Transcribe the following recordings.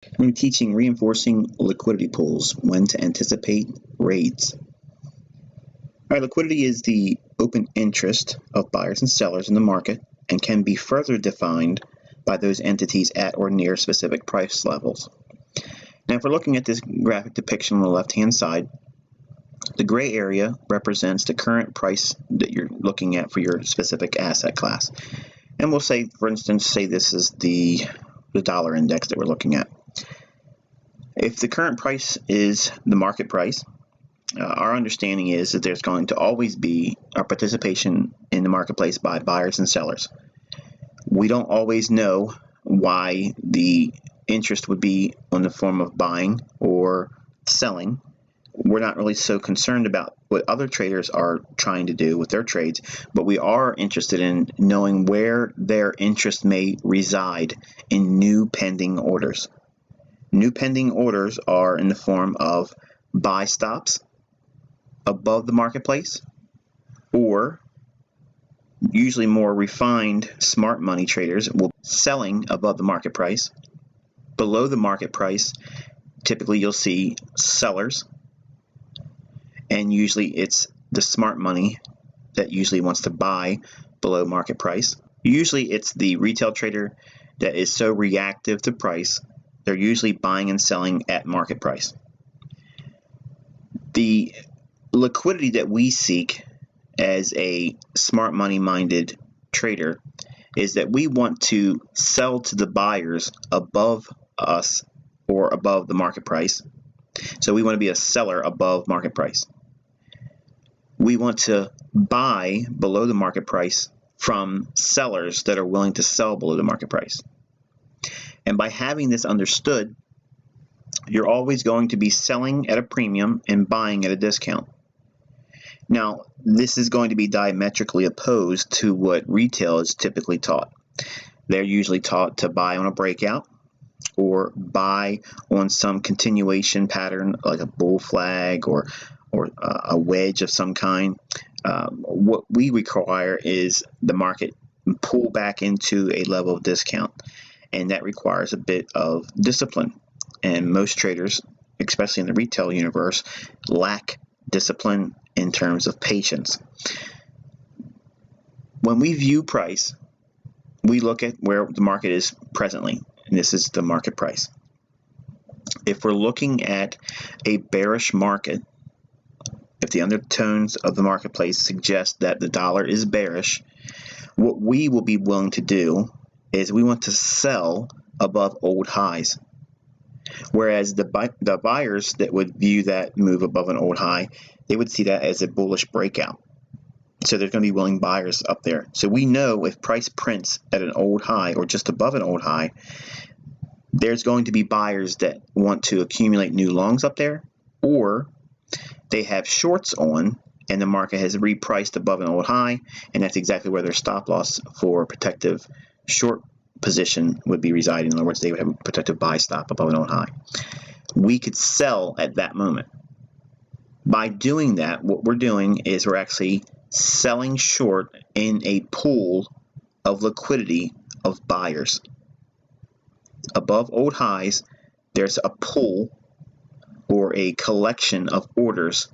I'm going to be teaching reinforcing liquidity pools, when to anticipate raids. All right, liquidity is the open interest of buyers and sellers in the market and can be further defined by those entities at or near specific price levels. Now, if we're looking at this graphic depiction on the left-hand side, the gray area represents the current price that you're looking at for your specific asset class. And we'll say, for instance, say this is the dollar index that we're looking at. If the current price is the market price, our understanding is that there's going to always be a participation in the marketplace by buyers and sellers. We don't always know why the interest would be in the form of buying or selling. We're not really so concerned about what other traders are trying to do with their trades, but we are interested in knowing where their interest may reside in new pending orders. New pending orders are in the form of buy stops above the marketplace, or usually more refined smart money traders will be selling above the market price. Below the market price, typically you'll see sellers, and usually it's the smart money that usually wants to buy below market price. Usually it's the retail trader that is so reactive to price, they're usually buying and selling at market price. The liquidity that we seek as a smart money minded trader is that we want to sell to the buyers above us or above the market price. So we want to be a seller above market price. We want to buy below the market price from sellers that are willing to sell below the market price. And by having this understood, you're always going to be selling at a premium and buying at a discount. Now, this is going to be diametrically opposed to what retail is typically taught. They're usually taught to buy on a breakout or buy on some continuation pattern like a bull flag or a wedge of some kind. What we require is the market pull back into a level of discount, and that requires a bit of discipline. And most traders, especially in the retail universe, lack discipline in terms of patience. When we view price, we look at where the market is presently, and this is the market price. If we're looking at a bearish market, if the undertones of the marketplace suggest that the dollar is bearish, what we will be willing to do is we want to sell above old highs. Whereas the buyers that would view that move above an old high, they would see that as a bullish breakout. So there's going to be willing buyers up there. So we know if price prints at an old high or just above an old high, there's going to be buyers that want to accumulate new longs up there, or they have shorts on and the market has repriced above an old high, and that's exactly where their stop loss for protective short position would be residing. In other words, they would have a protective buy stop above an old high. We could sell at that moment. By doing that, what we're doing is we're actually selling short in a pool of liquidity of buyers. Above old highs, there's a pool or a collection of orders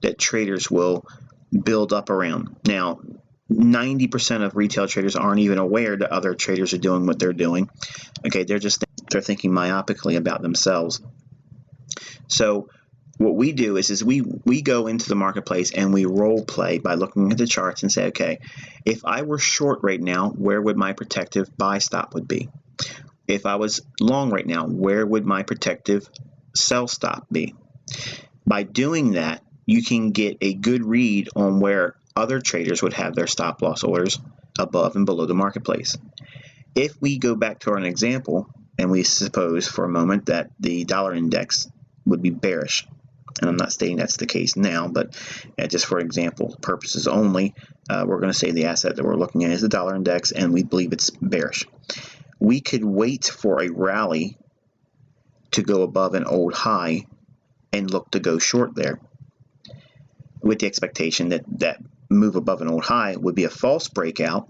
that traders will build up around. Now, 90% of retail traders aren't even aware that other traders are doing what they're doing. Okay, they're thinking myopically about themselves. So what we do is we go into the marketplace and we role play by looking at the charts and say, okay, if I were short right now, where would my protective buy stop would be? If I was long right now, where would my protective sell stop be? By doing that, you can get a good read on where other traders would have their stop loss orders above and below the marketplace. If we go back to our example and we suppose for a moment that the dollar index would be bearish, and I'm not stating that's the case now, but just for example purposes only, we're going to say the asset that we're looking at is the dollar index and we believe it's bearish. We could wait for a rally to go above an old high and look to go short there, with the expectation that that move above an old high would be a false breakout,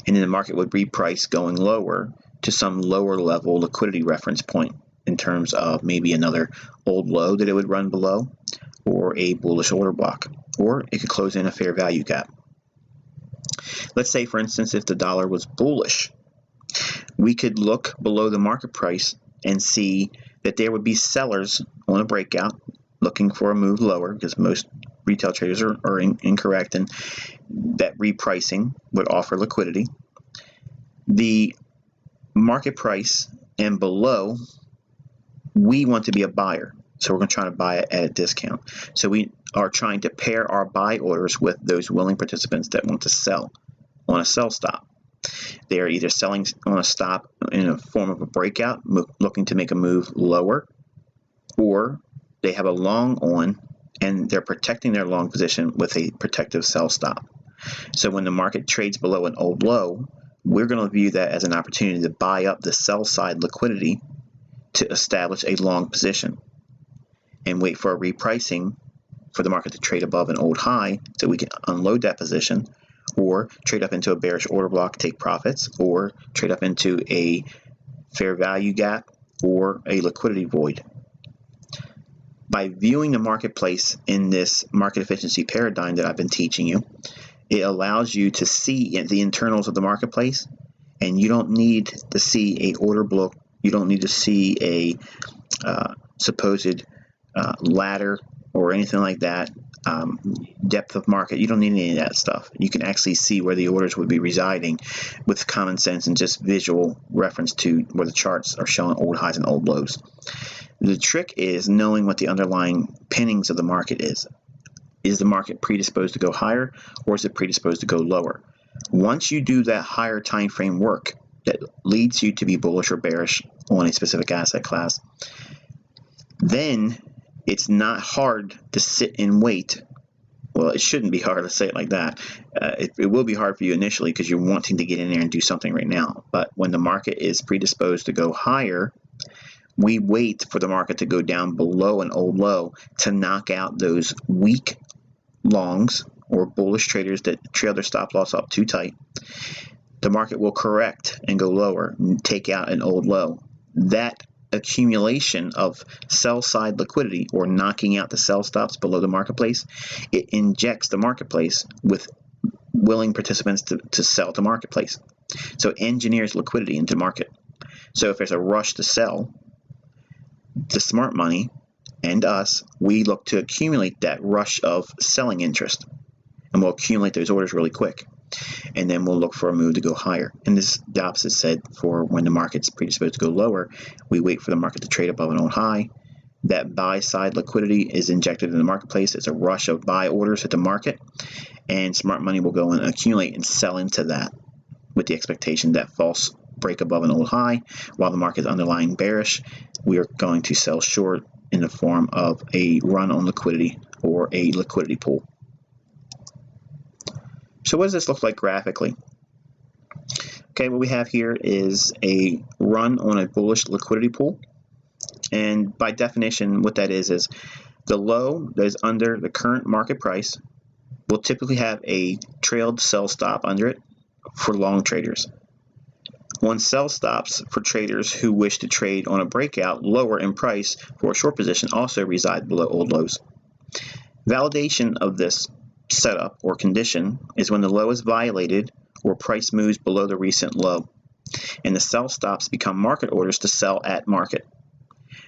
and then the market would reprice going lower to some lower level liquidity reference point. in terms of maybe another old low that it would run below, or a bullish order block, or it could close in a fair value gap. Let's say, for instance, if the dollar was bullish, we could look below the market price and see that there would be sellers on a breakout looking for a move lower, because most retail traders are incorrect, and that repricing would offer liquidity. The market price and below, we want to be a buyer, so we're going to try to buy it at a discount. So we are trying to pair our buy orders with those willing participants that want to sell on a sell stop. They are either selling on a stop in a form of a breakout, looking to make a move lower, or they have a long on and they're protecting their long position with a protective sell stop. So when the market trades below an old low, we're going to view that as an opportunity to buy up the sell side liquidity to establish a long position and wait for a repricing for the market to trade above an old high so we can unload that position, or trade up into a bearish order block, take profits, or trade up into a fair value gap or a liquidity void. By viewing the marketplace in this market efficiency paradigm that I've been teaching you, it allows you to see the internals of the marketplace, and you don't need to see a order block. You don't need to see a supposed ladder or anything like that, depth of market. You don't need any of that stuff. You can actually see where the orders would be residing with common sense and just visual reference to where the charts are showing old highs and old lows. The trick is knowing what the underlying pinnings of the market is. Is the market predisposed to go higher, or is it predisposed to go lower? Once you do that higher time frame work that leads you to be bullish or bearish on a specific asset class, then it's not hard to sit and wait. Well, it shouldn't be hard, let's say it like that. It will be hard for you initially because you're wanting to get in there and do something right now. But when the market is predisposed to go higher, we wait for the market to go down below an old low to knock out those weak longs or bullish traders that trail their stop loss up too tight. The market will correct and go lower and take out an old low. That accumulation of sell side liquidity, or knocking out the sell stops below the marketplace, it injects the marketplace with willing participants to sell to marketplace. So it engineers liquidity into market. So if there's a rush to sell, the smart money and us, we look to accumulate that rush of selling interest, and we'll accumulate those orders really quick, and then we'll look for a move to go higher. And this, the opposite said, for when the market's predisposed to go lower, we wait for the market to trade above an old high. That buy side liquidity is injected in the marketplace. It's a rush of buy orders at the market, and smart money will go and accumulate and sell into that with the expectation that false break above an old high. While the market is underlying bearish, we are going to sell short in the form of a run on liquidity or a liquidity pool. So what does this look like graphically? Okay, what we have here is a run on a bullish liquidity pool. And by definition, what that is the low that is under the current market price will typically have a trailed sell stop under it for long traders. One sell stops for traders who wish to trade on a breakout lower in price for a short position also reside below old lows. Validation of this setup or condition is when the low is violated or price moves below the recent low, and the sell stops become market orders to sell at market.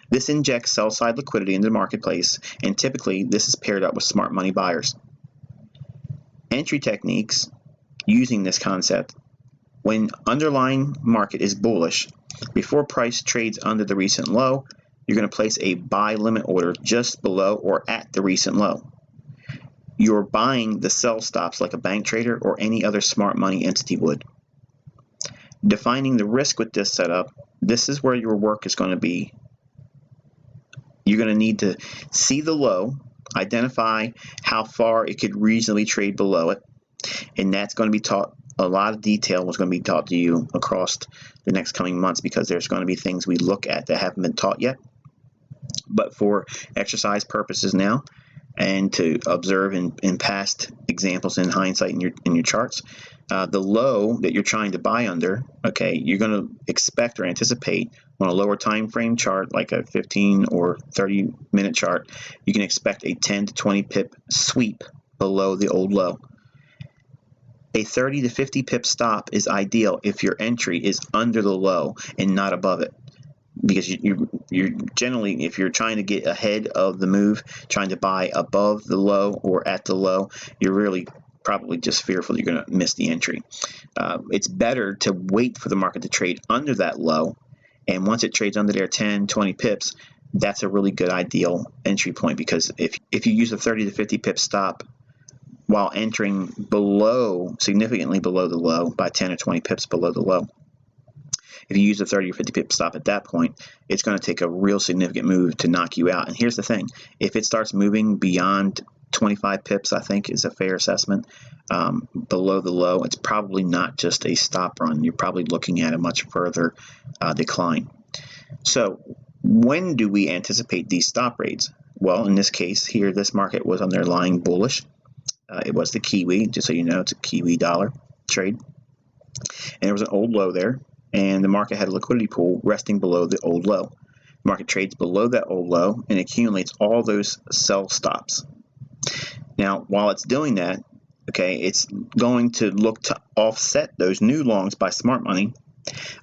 This injects sell side liquidity into the marketplace, and typically this is paired up with smart money buyers. Entry techniques using this concept: when underlying market is bullish, before price trades under the recent low, you're going to place a buy limit order just below or at the recent low. You're buying the sell stops like a bank trader or any other smart money entity would. Defining the risk with this setup, this is where your work is going to be. You're going to need to see the low, identify how far it could reasonably trade below it, and that's going to be taught. A lot of detail was going to be taught to you across the next coming months, because there's going to be things we look at that haven't been taught yet. But for exercise purposes now, and to observe in past examples in hindsight in your charts, the low that you're trying to buy under, okay, you're going to expect or anticipate on a lower time frame chart like a 15 or 30 minute chart, you can expect a 10 to 20 pip sweep below the old low. A 30 to 50 pip stop is ideal if your entry is under the low and not above it, because you're generally, if you're trying to get ahead of the move, trying to buy above the low or at the low, you're really probably just fearful you're going to miss the entry. It's better to wait for the market to trade under that low, and once it trades under there 10, 20 pips, that's a really good ideal entry point, because if you use a 30 to 50 pip stop while entering below, significantly below the low, by 10 or 20 pips below the low, if you use a 30 or 50 pip stop at that point, it's going to take a real significant move to knock you out. And here's the thing, if it starts moving beyond 25 pips, I think is a fair assessment, below the low, it's probably not just a stop run. You're probably looking at a much further decline. So when do we anticipate these stop rates? Well, in this case here, this market was underlying bullish. It was the Kiwi, just so you know, it's a Kiwi dollar trade. And there was an old low there, and the market had a liquidity pool resting below the old low. The market trades below that old low and accumulates all those sell stops. Now, while it's doing that, okay, it's going to look to offset those new longs by smart money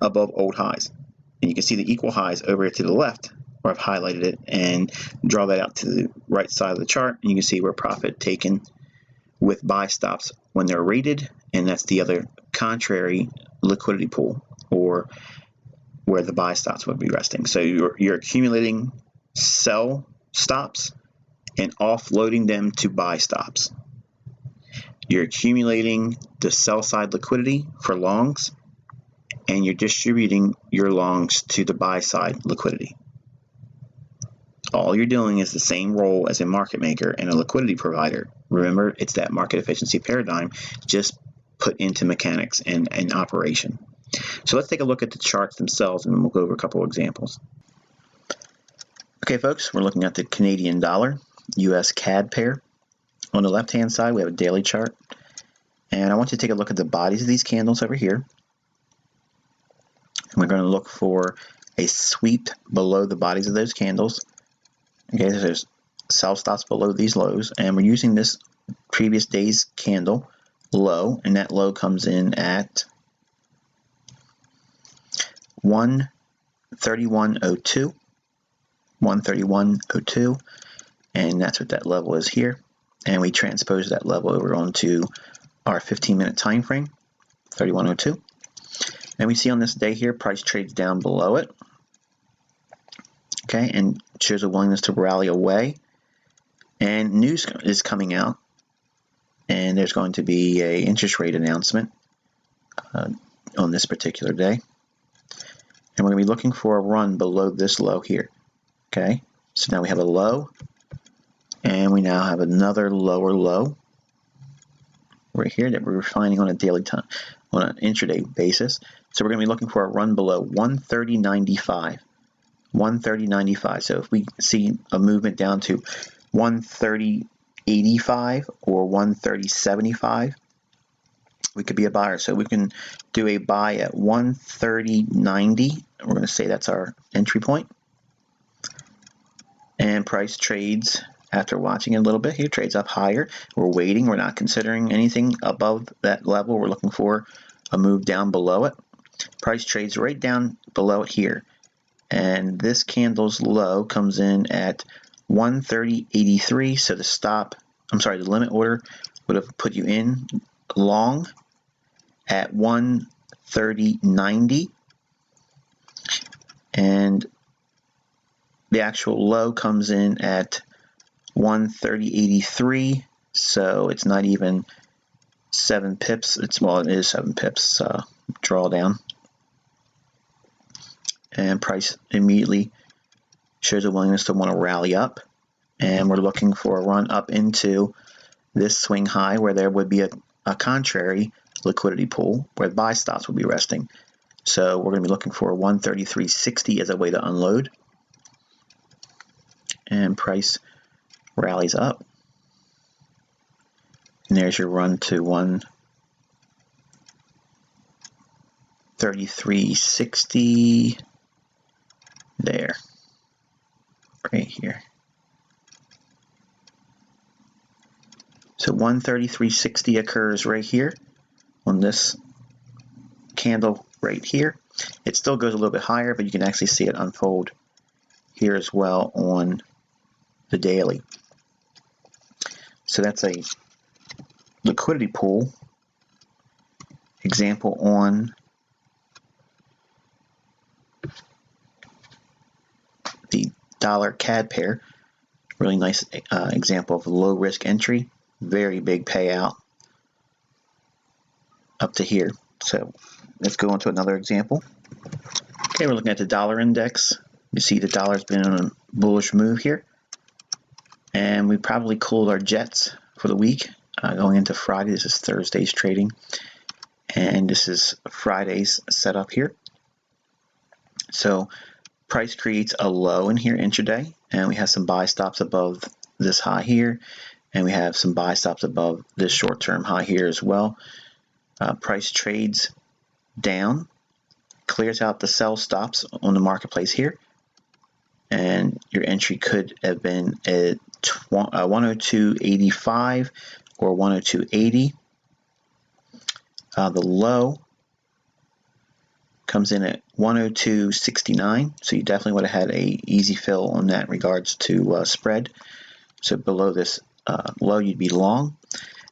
above old highs. And you can see the equal highs over here to the left, where I've highlighted it, and draw that out to the right side of the chart, and you can see where profit taken with buy stops when they're rated, and that's the other contrary liquidity pool, or where the buy stops would be resting. So you're accumulating sell stops and offloading them to buy stops. You're accumulating the sell side liquidity for longs, and you're distributing your longs to the buy side liquidity. All you're doing is the same role as a market maker and a liquidity provider. Remember, it's that market efficiency paradigm just put into mechanics and operation. So let's take a look at the charts themselves, and we'll go over a couple of examples. Okay, folks, we're looking at the Canadian dollar, US CAD pair. On the left-hand side, we have a daily chart. And I want you to take a look at the bodies of these candles over here. And we're going to look for a sweep below the bodies of those candles. Okay, so there's sell stops below these lows, and we're using this previous day's candle low, and that low comes in at 131.02, 131.02, and that's what that level is here. And we transpose that level over onto our 15-minute time frame, 31.02, and we see on this day here, price trades down below it. Okay, and shows a willingness to rally away, and news is coming out, and there's going to be a interest rate announcement on this particular day, and we're going to be looking for a run below this low here. Okay, so now we have a low, and we now have another lower low right here that we're finding on a daily time, on an intraday basis. So we're going to be looking for a run below 130.95. 130.95. So if we see a movement down to 130.85 or 130.75, we could be a buyer. So we can do a buy at 130.90. We're going to say that's our entry point. And price trades, after watching it a little bit here, trades up higher. We're waiting. We're not considering anything above that level. We're looking for a move down below it. Price trades right down below it here. And this candle's low comes in at 130.83. So the limit order would have put you in long at 130.90. And the actual low comes in at 130.83. So it's not even 7 pips. It is 7 pips drawdown. And price immediately shows a willingness to want to rally up, and we're looking for a run up into this swing high where there would be a contrary liquidity pool where the buy stops will be resting. So we're going to be looking for 133.60 as a way to unload, and price rallies up And there's your run to 133.60 there, right here. So 133.60 occurs right here on this candle right here. It still goes a little bit higher, but you can actually see it unfold here as well on the daily. So that's a liquidity pool example on the dollar CAD pair. Really nice example of low risk entry, very big payout up to here. So let's go on to another example. Okay, we're looking at the dollar index. You see the dollar's been on a bullish move here, and we probably cooled our jets for the week going into Friday. This is Thursday's trading, and this is Friday's setup here. So price creates a low in here intraday, and we have some buy stops above this high here, and we have some buy stops above this short-term high here as well. Price trades down, clears out the sell stops on the marketplace here, and your entry could have been at 102.85 or 102.80. The low comes in at 102.69, so you definitely would have had a easy fill on that in regards to spread. So below this low, you'd be long,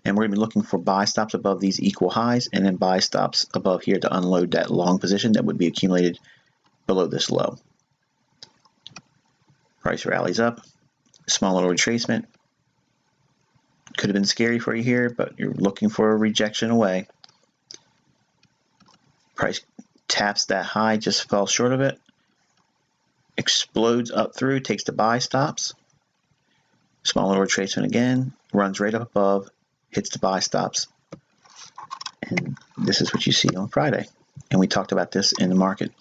and we're going to be looking for buy stops above these equal highs, and then buy stops above here to unload that long position that would be accumulated below this low. Price rallies up, small little retracement. Could have been scary for you here, but you're looking for a rejection away. Price taps that high, just fell short of it, explodes up through, takes the buy stops, small little retracement again, runs right up above, hits the buy stops, and this is what you see on Friday. And we talked about this in the market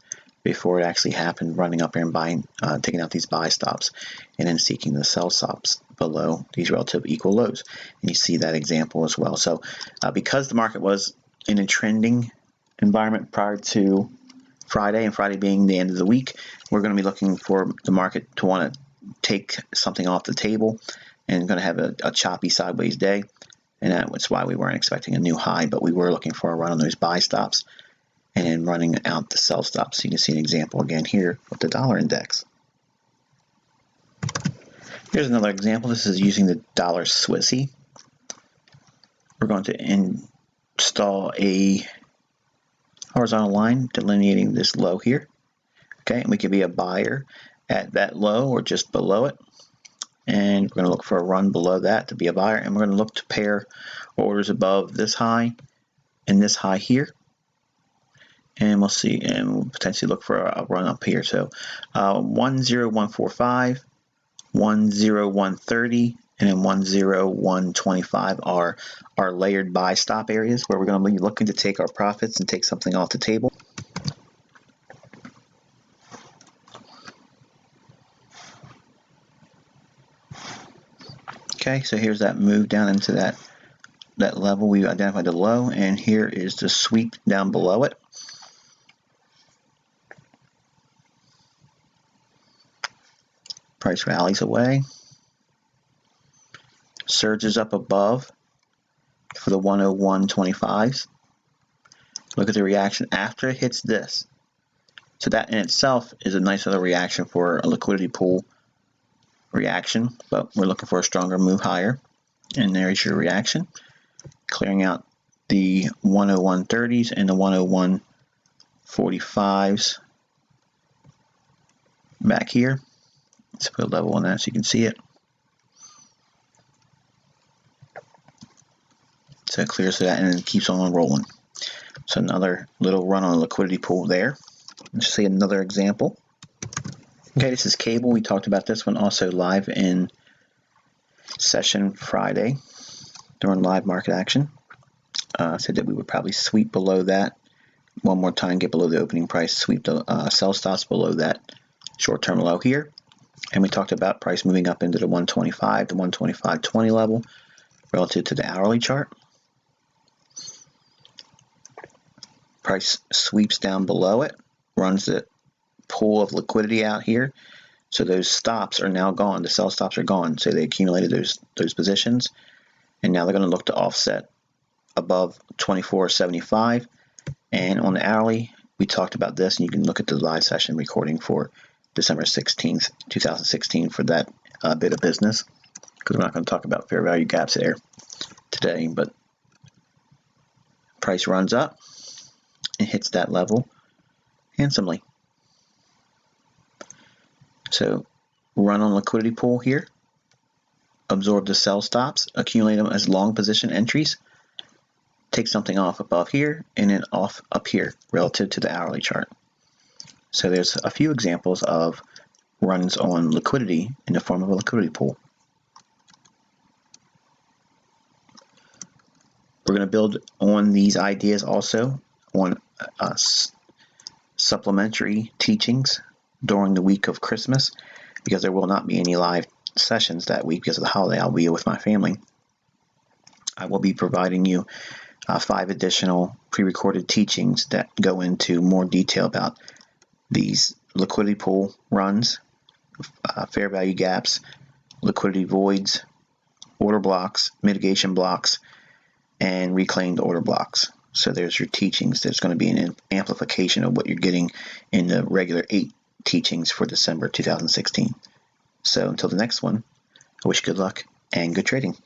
before it actually happened, running up here and buying, taking out these buy stops, and then seeking the sell stops below these relative equal lows. And you see that example as well. So because the market was in a trending environment prior to Friday, and Friday being the end of the week, we're going to be looking for the market to want to take something off the table, and going to have a choppy sideways day. And that's why we weren't expecting a new high, but we were looking for a run on those buy stops and then running out the sell stops. So you can see an example again here with the dollar index. Here's another example. This is using the dollar Swissy. We're going to install a horizontal line delineating this low here. Okay, and we could be a buyer at that low or just below it. And we're going to look for a run below that to be a buyer. And we're going to look to pair orders above this high and this high here. And we'll see, and we'll potentially look for a run up here. So 10145, 10130, and then 10125 are our layered buy stop areas where we're going to be looking to take our profits and take something off the table. Okay, so here's that move down into that level. We identified the low, and here is the sweep down below it. Price rallies away, surges up above for the 101.25s. Look at the reaction after it hits this. So that in itself is a nice little reaction for a liquidity pool reaction, but we're looking for a stronger move higher. And there's your reaction, clearing out the 101.30s and the 101.45s back here. Let's put a level on that so you can see it. So it clears that and it keeps on rolling. So another little run on a liquidity pool there. Let's see another example. Okay, this is cable. We talked about this one also live in session Friday during live market action. Said that we would probably sweep below that one more time, get below the opening price, sweep the sell stops below that short-term low here. And we talked about price moving up into the 125 to 125.20 level relative to the hourly chart. Price sweeps down below it, runs the pool of liquidity out here. So those stops are now gone. The sell stops are gone. So they accumulated those positions, and now they're going to look to offset above 24.75. And on the hourly, we talked about this, and you can look at the live session recording for December 16th, 2016 for that bit of business, because we're not going to talk about fair value gaps there today. But price runs up and hits that level handsomely. So run on liquidity pool here, absorb the sell stops, accumulate them as long position entries, take something off above here and then off up here relative to the hourly chart. So there's a few examples of runs on liquidity in the form of a liquidity pool. We're going to build on these ideas also on supplementary teachings during the week of Christmas, because there will not be any live sessions that week because of the holiday. I'll be with my family. I will be providing you 5 additional pre-recorded teachings that go into more detail about these liquidity pool runs, fair value gaps, liquidity voids, order blocks, mitigation blocks, and reclaimed order blocks. So there's your teachings. There's going to be an amplification of what you're getting in the regular 8 teachings for December 2016. So until the next one, I wish you good luck and good trading.